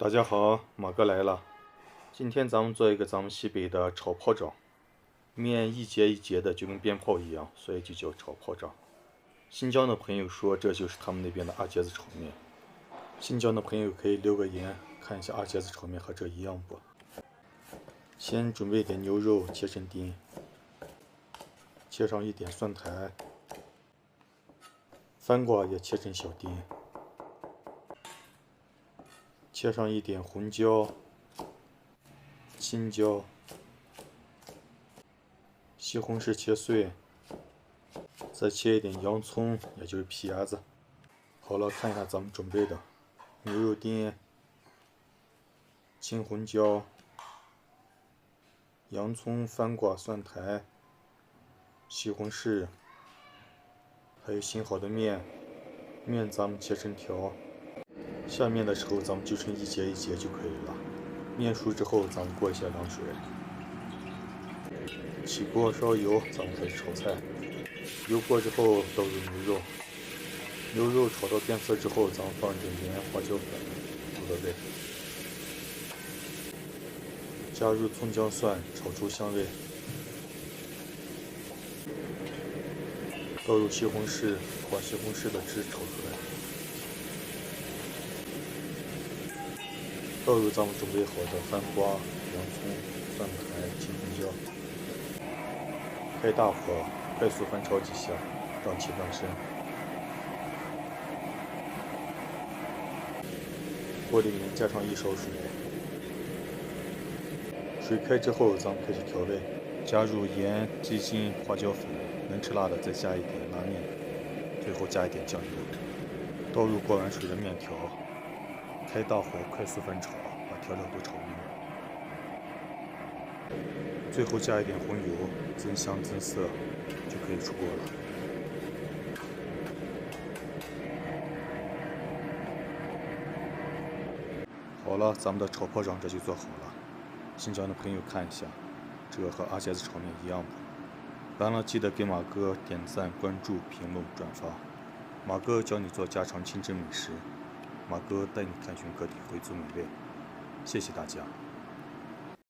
大家好，马哥来了。今天咱们做一个咱们西北的炒泡掌，面一节一节的，就跟鞭炮一样，所以就叫炒泡掌。新疆的朋友说这就是他们那边的二节子炒面。新疆的朋友可以留个言，看一下二节子炒面和这一样不？先准备点牛肉切成丁，切上一点蒜苔，番瓜也切成小丁，切上一点红椒、青椒，西红柿切碎，再切一点洋葱，也就是皮芽子。好了，看一下咱们准备的牛肉丁、青红椒、洋葱、番瓜、蒜苔、西红柿，还有醒好的面。面咱们切成条，下面的时候咱们就成一节一节就可以了。面熟之后，咱们过一下凉水。起锅烧油，咱们开始炒菜。油过之后倒入牛肉，牛肉炒到变色之后，咱们放点盐、花椒粉，入到味。加入葱姜蒜，炒出香味。倒入西红柿，把西红柿的汁炒出来。倒入咱们准备好的番瓜、洋葱、蒜苔、青红椒。开大火，快速翻炒几下，让其翻身。锅里面加上一勺水，水开之后，咱们开始调味，加入盐、鸡精、花椒粉，能吃辣的再加一点辣面，最后加一点酱油。倒入过完水的面条，开大火快速翻炒，把调料都炒匀。最后加一点红油，增香增色，就可以出锅了。好了，咱们的炒泡掌这就做好了。新疆的朋友看一下，这和二节子炒面一样不？完了记得给马哥点赞、关注、评论、转发。马哥教你做家常清真美食，马哥带你探寻各地回族美味。谢谢大家。